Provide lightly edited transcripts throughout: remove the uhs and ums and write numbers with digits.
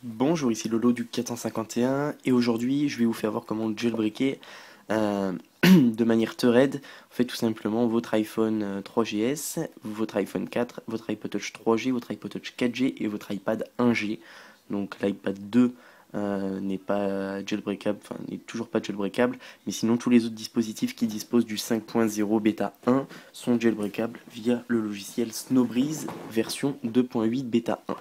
Bonjour, ici Lolo du 451 et aujourd'hui je vais vous faire voir comment jailbreaker de manière Thread. En fait tout simplement votre iPhone 3GS, votre iPhone 4, votre iPod Touch 3G, votre iPod Touch 4G et votre iPad 1G. Donc l'iPad 2 n'est pas jailbreakable, enfin n'est toujours pas jailbreakable, mais sinon tous les autres dispositifs qui disposent du 5.0 bêta 1 sont jailbreakables via le logiciel Snowbreeze version 2.8 bêta 1.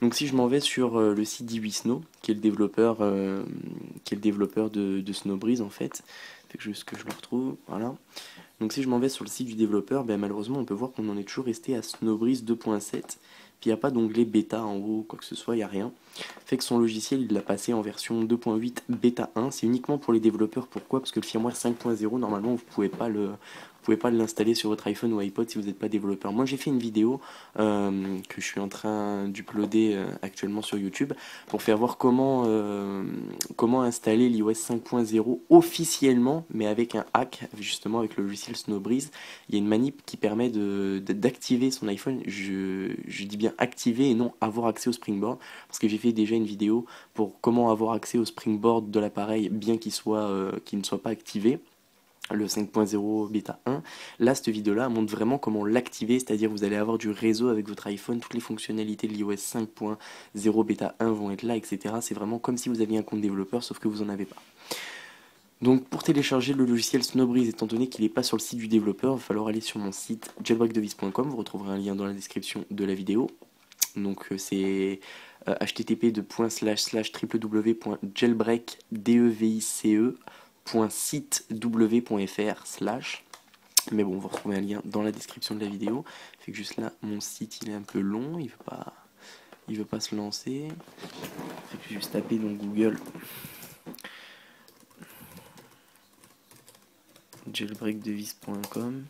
Donc si je m'en vais sur le site d'Iwisno, qui est le développeur de Snowbreeze en fait, fait que juste que je le retrouve, voilà. Donc si je m'en vais sur le site du développeur, ben, malheureusement on peut voir qu'on en est toujours resté à Snowbreeze 2.7. Puis il n'y a pas d'onglet bêta en haut, quoi que ce soit, il n'y a rien. Fait que son logiciel il l'a passé en version 2.8 bêta 1. C'est uniquement pour les développeurs. Pourquoi? Parce que le firmware 5.0, normalement vous pouvez pas l'installer sur votre iPhone ou iPod si vous n'êtes pas développeur. Moi j'ai fait une vidéo que je suis en train d'uploader actuellement sur YouTube pour faire voir comment installer l'iOS 5.0 officiellement, mais avec un hack, justement avec le logiciel Snowbreeze. Il y a une manip qui permet d'activer son iPhone. Je dis bien activer et non avoir accès au Springboard, parce que j'ai fait déjà une vidéo pour comment avoir accès au Springboard de l'appareil bien qu'il ne soit pas activé, le 5.0 bêta 1. Là, cette vidéo-là montre vraiment comment l'activer, c'est-à-dire vous allez avoir du réseau avec votre iPhone, toutes les fonctionnalités de l'iOS 5.0 bêta 1 vont être là, etc. C'est vraiment comme si vous aviez un compte développeur, sauf que vous n'en avez pas. Donc pour télécharger le logiciel Snowbreeze, étant donné qu'il n'est pas sur le site du développeur, il va falloir aller sur mon site jailbreakdevice.com, vous retrouverez un lien dans la description de la vidéo. Donc c'est http://www.jailbreakdevice.sitew.fr/. Mais bon, vous retrouvez un lien dans la description de la vidéo. Fait que juste là, mon site il est un peu long, il veut pas se lancer. Fait que je vais juste taper dans Google jailbreakdevice.com.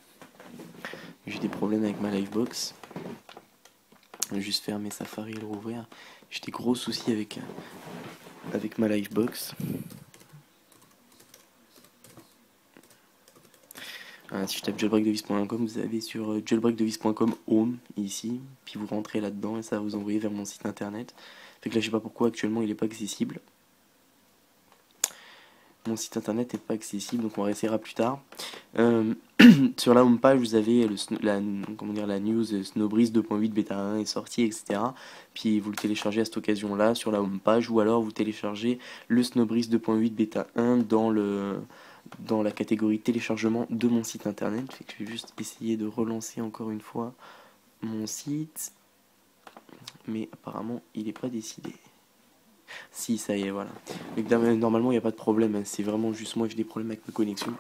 J'ai des problèmes avec ma Livebox. Je vais juste fermer Safari et le rouvrir. J'ai des gros soucis avec ma Livebox. Si je tape jailbreakdevice.com, vous avez sur jailbreakdevice.com home ici, puis vous rentrez là-dedans et ça va vous envoyer vers mon site internet. Fait que là je sais pas pourquoi actuellement il n'est pas accessible. Mon site internet n'est pas accessible, donc on réessayera plus tard. Sur la home page, vous avez la news Snowbreeze 2.8 bêta 1 est sorti, etc. Puis vous le téléchargez à cette occasion-là sur la home page, ou alors vous téléchargez le Snowbreeze 2.8 bêta 1 dans la catégorie téléchargement de mon site internet. Fait que je vais juste essayer de relancer encore une fois mon site, mais apparemment il n'est pas décidé. Si, ça y est, voilà. Donc, normalement, il n'y a pas de problème, hein. C'est vraiment juste moi, j'ai des problèmes avec ma connexion.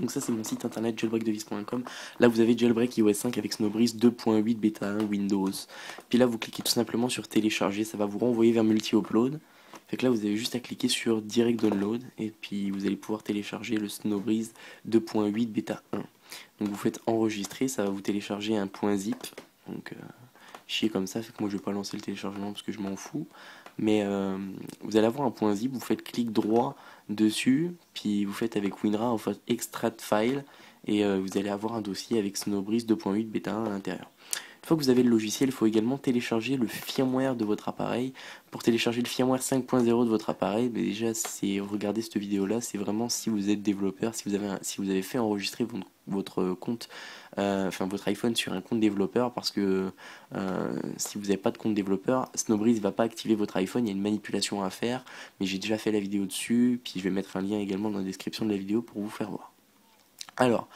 Donc ça, c'est mon site internet jailbreakdevice.com. Là, vous avez jailbreak iOS 5 avec Snowbreeze 2.8 bêta 1 Windows. Puis là, vous cliquez tout simplement sur télécharger, ça va vous renvoyer vers multi-upload. Fait que là, vous avez juste à cliquer sur direct download et puis vous allez pouvoir télécharger le Snowbreeze 2.8 bêta 1. Donc vous faites enregistrer, ça va vous télécharger un .zip. Donc chier comme ça, fait que moi je vais pas lancer le téléchargement parce que je m'en fous. Mais vous allez avoir un .zip, vous faites clic droit dessus, puis vous faites avec WinRAR, en fait extract file, et vous allez avoir un dossier avec Snowbreeze 2.8 bêta 1 à l'intérieur. Une fois que vous avez le logiciel, il faut également télécharger le firmware de votre appareil. Pour télécharger le firmware 5.0 de votre appareil, mais déjà, regardez cette vidéo-là, c'est vraiment si vous êtes développeur, si vous avez fait enregistrer votre compte, enfin votre iPhone sur un compte développeur, parce que si vous n'avez pas de compte développeur, Snowbreeze ne va pas activer votre iPhone, il y a une manipulation à faire, mais j'ai déjà fait la vidéo dessus, puis je vais mettre un lien également dans la description de la vidéo pour vous faire voir. Alors,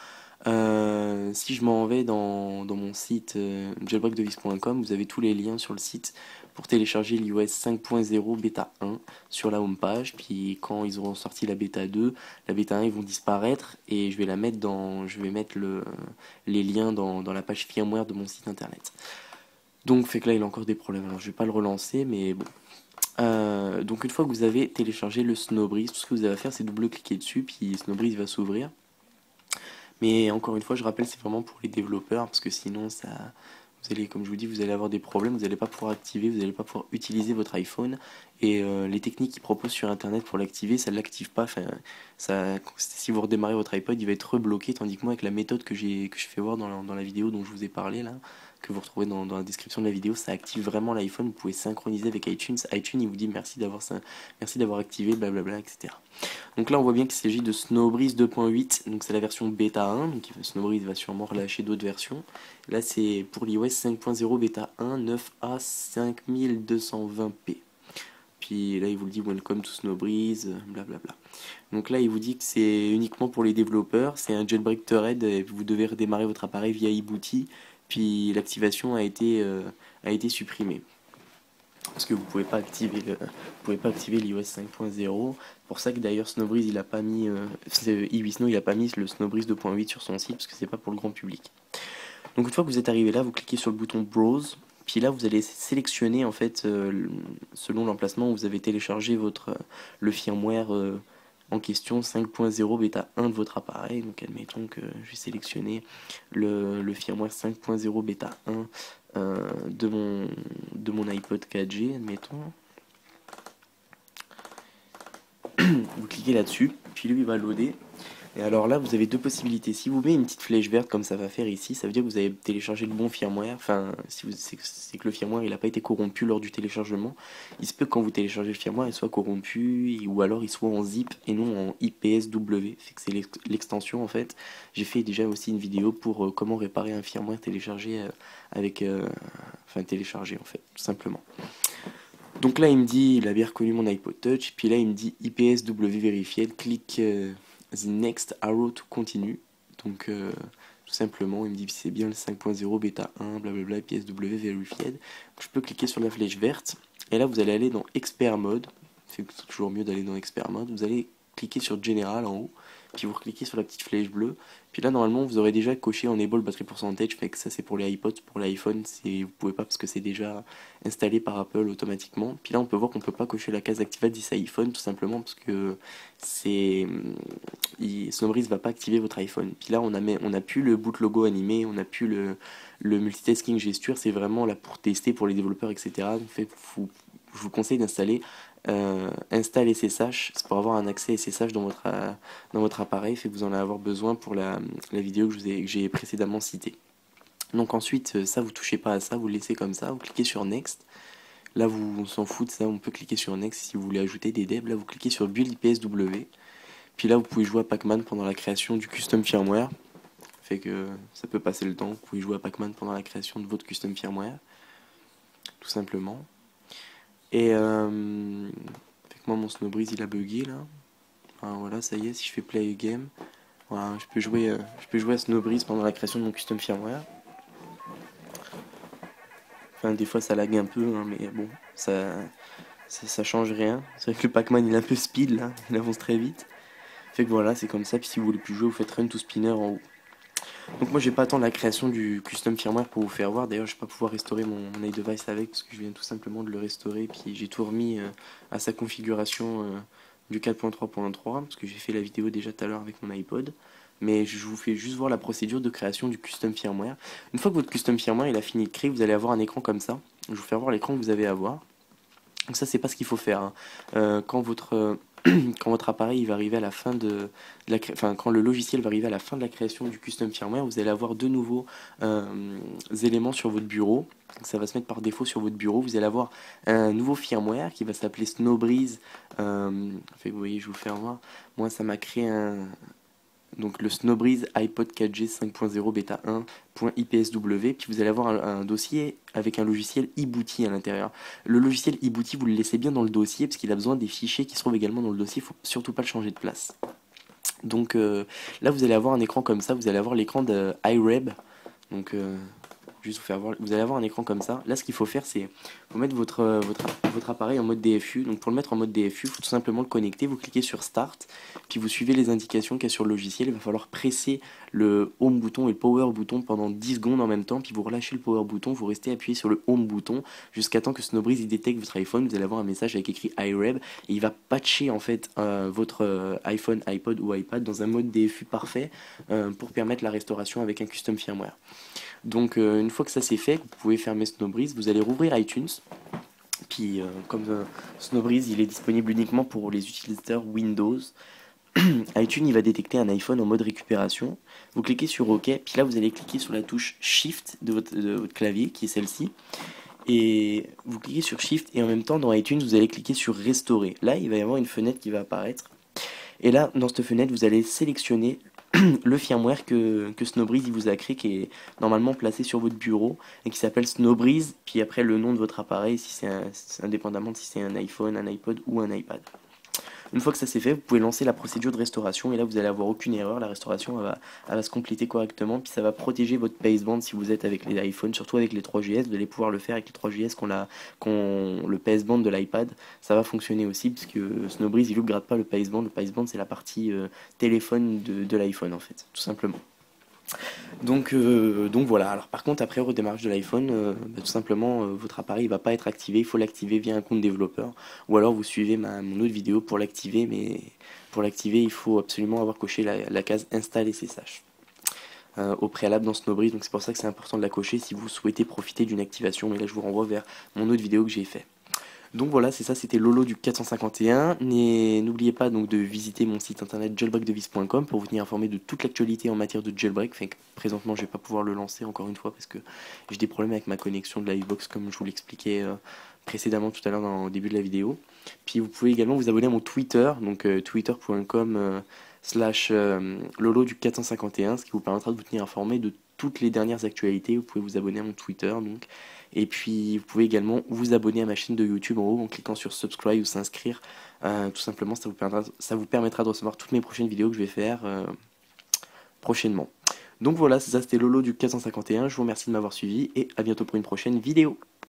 si je m'en vais dans mon site jailbreakdevice.com, vous avez tous les liens sur le site pour télécharger l'iOS 5.0 bêta 1 sur la home page. Puis quand ils auront sorti la bêta 2, la bêta 1 ils vont disparaître et je vais mettre les liens dans la page firmware de mon site internet. Donc fait que là il a encore des problèmes. Alors je vais pas le relancer, mais bon. Donc une fois que vous avez téléchargé le Snowbreeze, tout ce que vous avez à faire c'est double-cliquer dessus, puis Snowbreeze va s'ouvrir. Mais encore une fois, je rappelle, c'est vraiment pour les développeurs, parce que sinon, vous allez, comme je vous dis, vous allez avoir des problèmes, vous n'allez pas pouvoir activer, vous n'allez pas pouvoir utiliser votre iPhone, et les techniques qu'ils proposent sur Internet pour l'activer, ça ne l'active pas. Enfin, si vous redémarrez votre iPod, il va être rebloqué, tandis que moi, avec la méthode que j'ai fait voir dans la vidéo dont je vous ai parlé là, que vous retrouvez dans la description de la vidéo, ça active vraiment l'iPhone, vous pouvez synchroniser avec iTunes. iTunes il vous dit merci d'avoir activé, blablabla, etc. Donc là on voit bien qu'il s'agit de Snowbreeze 2.8, donc c'est la version bêta 1, donc Snowbreeze va sûrement relâcher d'autres versions. Là c'est pour l'iOS 5.0 bêta 1, 9A 5220p. Puis là il vous le dit Welcome to Snowbreeze, blablabla. Donc là il vous dit que c'est uniquement pour les développeurs, c'est un jailbreak thread, et vous devez redémarrer votre appareil via eBooty, puis l'activation a été supprimée. Parce que vous pouvez pas activer l'iOS 5.0. C'est pour ça que d'ailleurs Snowbreeze il a pas mis iWithSnow il a pas mis le Snowbreeze 2.8 sur son site parce que c'est pas pour le grand public. Donc une fois que vous êtes arrivé là, vous cliquez sur le bouton Browse, puis là vous allez sélectionner en fait selon l'emplacement où vous avez téléchargé le firmware en question 5.0 bêta 1 de votre appareil. Donc admettons que je vais sélectionner le firmware 5.0 bêta 1 de mon iPod 4G, admettons. Vous cliquez là-dessus, puis lui il va loader. Et alors là, vous avez deux possibilités. Si vous mettez une petite flèche verte comme ça va faire ici, ça veut dire que vous avez téléchargé le bon firmware. Enfin, si c'est que le firmware il n'a pas été corrompu lors du téléchargement. Il se peut que quand vous téléchargez le firmware, il soit corrompu ou alors il soit en zip et non en IPSW. C'est l'extension en fait. J'ai fait déjà aussi une vidéo pour comment réparer un firmware téléchargé téléchargé en fait, tout simplement. Donc là, il me dit, il a bien reconnu mon iPod Touch. Puis là, il me dit IPSW verified. Clique the next arrow to continue. Donc tout simplement, il me dit que c'est bien le 5.0 bêta 1, blablabla, IPSW verified. Je peux cliquer sur la flèche verte. Et là, vous allez aller dans Expert Mode. C'est toujours mieux d'aller dans Expert Mode. Vous allez cliquer sur General en haut. Puis vous cliquez sur la petite flèche bleue. Puis là, normalement, vous aurez déjà coché Enable Battery Percentage. Fait que ça, c'est pour les iPods. Pour l'iPhone, vous pouvez pas parce que c'est déjà installé par Apple automatiquement. Puis là, on peut voir qu'on peut pas cocher la case Activate this iPhone, tout simplement parce que Snowbreeze va pas activer votre iPhone. Puis là, on a plus le boot logo animé, on a plus le multitasking gesture. C'est vraiment là pour tester pour les développeurs, etc. Donc, je vous conseille d'installer install SSH, c'est pour avoir un accès SSH dans votre appareil, fait que vous en allez avoir besoin pour la vidéo que j'ai précédemment citée. Donc ensuite, ça vous touchez pas à ça, vous le laissez comme ça, vous cliquez sur Next. Là, on s'en fout de ça, on peut cliquer sur Next si vous voulez ajouter des devs. Là, vous cliquez sur Build IPSW. Puis là, vous pouvez jouer à Pac-Man pendant la création du custom firmware. Fait que ça peut passer le temps, vous pouvez jouer à Pac-Man pendant la création de votre custom firmware. Tout simplement. Et moi mon Snowbreeze il a bugué là. Alors, voilà, ça y est, si je fais play game, voilà, je peux jouer à Snowbreeze pendant la création de mon custom firmware. Enfin des fois ça lag un peu hein, mais bon, ça change rien. C'est vrai que le Pac-Man il est un peu speed là, il avance très vite. Fait que voilà, c'est comme ça, puis si vous voulez plus jouer, vous faites Run to Spinner en haut. Donc moi je vais pas attendre la création du custom firmware pour vous faire voir. D'ailleurs je vais pas pouvoir restaurer mon iDevice avec parce que je viens tout simplement de le restaurer. Puis j'ai tout remis à sa configuration du 4.3.3 parce que j'ai fait la vidéo déjà tout à l'heure avec mon iPod. Mais je vous fais juste voir la procédure de création du custom firmware. Une fois que votre custom firmware il a fini de créer, vous allez avoir un écran comme ça. Je vais vous faire voir l'écran que vous avez à voir. Donc ça c'est pas ce qu'il faut faire hein. Quand votre appareil il va arriver à la fin quand le logiciel va arriver à la fin de la création du custom firmware, vous allez avoir deux nouveaux éléments sur votre bureau. Donc ça va se mettre par défaut sur votre bureau. Vous allez avoir un nouveau firmware qui va s'appeler Snowbreeze. Vous voyez, je vais vous faire voir. Moi ça m'a créé donc le Snowbreeze iPod 4G 5.0 bêta 1.ipsw, puis vous allez avoir un dossier avec un logiciel eBooty à l'intérieur. Le logiciel eBooty, vous le laissez bien dans le dossier parce qu'il a besoin des fichiers qui se trouvent également dans le dossier, il ne faut surtout pas le changer de place. Donc là vous allez avoir un écran comme ça, vous allez avoir l'écran de iReb, donc juste vous faire voir, vous allez avoir un écran comme ça. Là ce qu'il faut faire c'est, vous mettre votre appareil en mode DFU. Donc pour le mettre en mode DFU, il faut tout simplement le connecter, vous cliquez sur Start, puis vous suivez les indications qu'il y a sur le logiciel. Il va falloir presser le Home bouton et le Power bouton pendant 10 secondes en même temps, puis vous relâchez le Power bouton, vous restez appuyé sur le Home bouton jusqu'à temps que Snowbreeze il détecte votre iPhone. Vous allez avoir un message avec écrit iReb et il va patcher en fait votre iPhone, iPod ou iPad dans un mode DFU parfait pour permettre la restauration avec un custom firmware. Donc une fois que ça c'est fait, vous pouvez fermer Snowbreeze, vous allez rouvrir iTunes. Puis comme Snowbreeze il est disponible uniquement pour les utilisateurs Windows, iTunes il va détecter un iPhone en mode récupération. Vous cliquez sur OK, puis là vous allez cliquer sur la touche Shift de votre clavier, qui est celle-ci. Et vous cliquez sur Shift et en même temps dans iTunes vous allez cliquer sur Restaurer. Là il va y avoir une fenêtre qui va apparaître. Et là dans cette fenêtre vous allez sélectionner le firmware que Snowbreeze il vous a créé, qui est normalement placé sur votre bureau et qui s'appelle Snowbreeze, puis après le nom de votre appareil, si c'est indépendamment de si c'est un iPhone, un iPod ou un iPad. Une fois que ça c'est fait, vous pouvez lancer la procédure de restauration et là vous allez avoir aucune erreur, la restauration elle va se compléter correctement, puis ça va protéger votre baseband si vous êtes avec les iPhones, surtout avec les 3GS, vous allez pouvoir le faire avec les 3GS le baseband de l'iPad, ça va fonctionner aussi puisque Snowbreeze il upgrade pas le baseband c'est la partie téléphone de l'iPhone en fait, tout simplement. Donc voilà, alors par contre après redémarrage de l'iPhone, tout simplement votre appareil ne va pas être activé, il faut l'activer via un compte développeur, ou alors vous suivez mon autre vidéo pour l'activer, mais pour l'activer il faut absolument avoir coché la case install SSH au préalable dans Snowbreeze, donc c'est pour ça que c'est important de la cocher si vous souhaitez profiter d'une activation, mais là je vous renvoie vers mon autre vidéo que j'ai fait. Donc voilà, c'est ça, c'était Lolo du 451. N'oubliez pas donc de visiter mon site internet jailbreakdevice.com pour vous tenir informé de toute l'actualité en matière de jailbreak. Enfin, présentement, je vais pas pouvoir le lancer encore une fois parce que j'ai des problèmes avec ma connexion de Livebox comme je vous l'expliquais précédemment tout à l'heure au début de la vidéo. Puis vous pouvez également vous abonner à mon Twitter, donc twitter.com slash Lolo du 451, ce qui vous permettra de vous tenir informé de toutes les dernières actualités. Vous pouvez vous abonner à mon Twitter donc. Et puis vous pouvez également vous abonner à ma chaîne de YouTube en haut en cliquant sur subscribe ou s'inscrire. Tout simplement ça vous permettra de recevoir toutes mes prochaines vidéos que je vais faire prochainement. Donc voilà, c'est ça, c'était Lolo du 451. Je vous remercie de m'avoir suivi et à bientôt pour une prochaine vidéo.